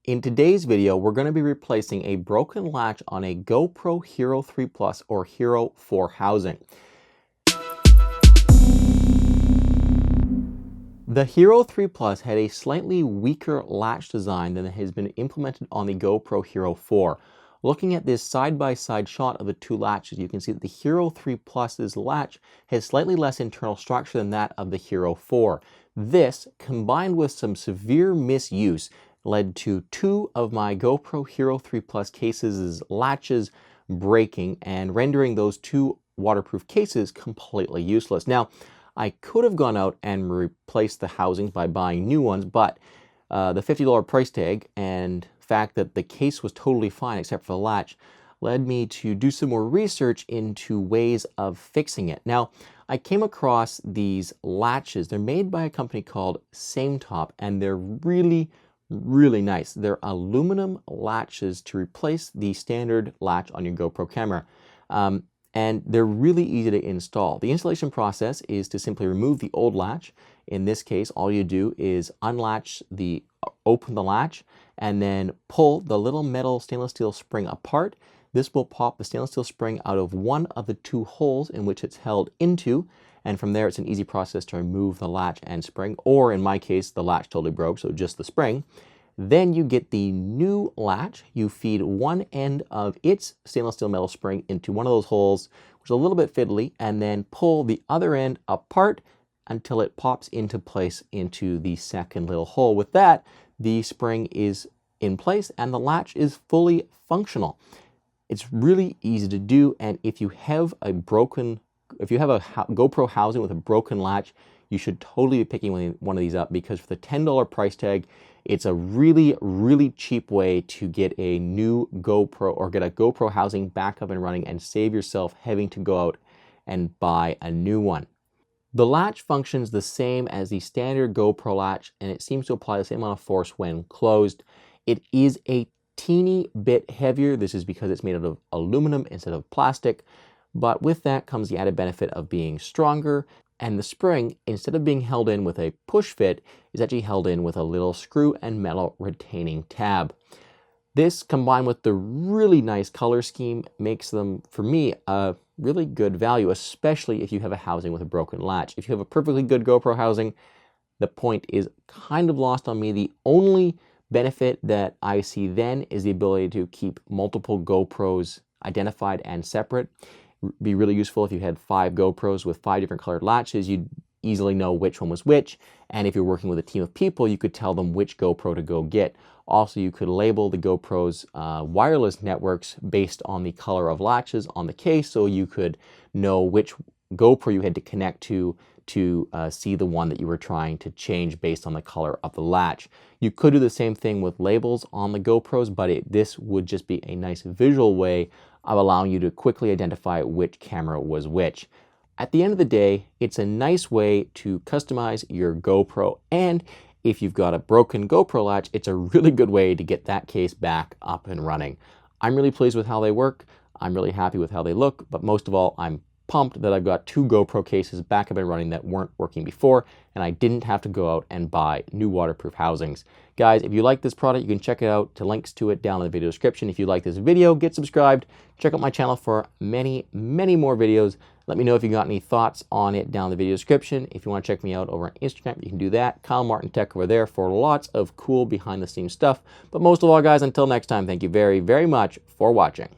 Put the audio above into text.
In today's video, we're going to be replacing a broken latch on a GoPro Hero 3 Plus or Hero 4 housing. The Hero 3 Plus had a slightly weaker latch design than has been implemented on the GoPro Hero 4. Looking at this side-by-side shot of the two latches, you can see that the Hero 3 Plus's latch has slightly less internal structure than that of the Hero 4. This, combined with some severe misuse, led to two of my GoPro Hero 3 Plus cases' latches breaking and rendering those two waterproof cases completely useless. Now, I could have gone out and replaced the housings by buying new ones, but the $50 price tag and fact that the case was totally fine except for the latch led me to do some more research into ways of fixing it. Now, I came across these latches. They're made by a company called Sametop, and they're really nice. They're aluminum latches to replace the standard latch on your GoPro camera. And they're really easy to install. The installation process is to simply remove the old latch. In this case, all you do is open the latch and then pull the little metal stainless steel spring apart. This will pop the stainless steel spring out of one of the two holes in which it's held into. And from there, it's an easy process to remove the latch and spring, or in my case, the latch totally broke, so just the spring. Then you get the new latch. You feed one end of its stainless steel metal spring into one of those holes, which is a little bit fiddly, and then pull the other end apart until it pops into place into the second little hole. With that, the spring is in place and the latch is fully functional. It's really easy to do, and if you have a GoPro housing with a broken latch, you should totally be picking one of these up, because for the $10 price tag, it's a really cheap way to get a new GoPro or get a GoPro housing back up and running and save yourself having to go out and buy a new one. The latch functions the same as the standard GoPro latch, and it seems to apply the same amount of force when closed. It is a teeny bit heavier. This is because it's made out of aluminum instead of plastic, but with that comes the added benefit of being stronger, and the spring, instead of being held in with a push fit, is actually held in with a little screw and metal retaining tab. This, combined with the really nice color scheme, makes them, for me, a really good value, especially if you have a housing with a broken latch. If you have a perfectly good GoPro housing, the point is kind of lost on me. The only benefit that I see then is the ability to keep multiple GoPros identified and separate. It'd be really useful if you had 5 GoPros with 5 different colored latches. You'd easily know which one was which, and if you're working with a team of people, you could tell them which GoPro to go get. Also, you could label the GoPro's wireless networks based on the color of latches on the case, so you could know which GoPro you had to connect to see the one that you were trying to change based on the color of the latch. You could do the same thing with labels on the GoPros, but this would just be a nice visual way of allowing you to quickly identify which camera was which. At the end of the day, it's a nice way to customize your GoPro, and if you've got a broken GoPro latch, it's a really good way to get that case back up and running. I'm really pleased with how they work. I'm really happy with how they look, but most of all, I'm pumped that I've got 2 GoPro cases back up and running that weren't working before, and I didn't have to go out and buy new waterproof housings. Guys, if you like this product, you can check it out. The links to it down in the video description. If you like this video, get subscribed. Check out my channel for many more videos. Let me know if you got any thoughts on it down in the video description. If you want to check me out over on Instagram, you can do that. Kyle Martin Tech over there for lots of cool behind the scenes stuff. But most of all, guys, until next time, thank you very much for watching.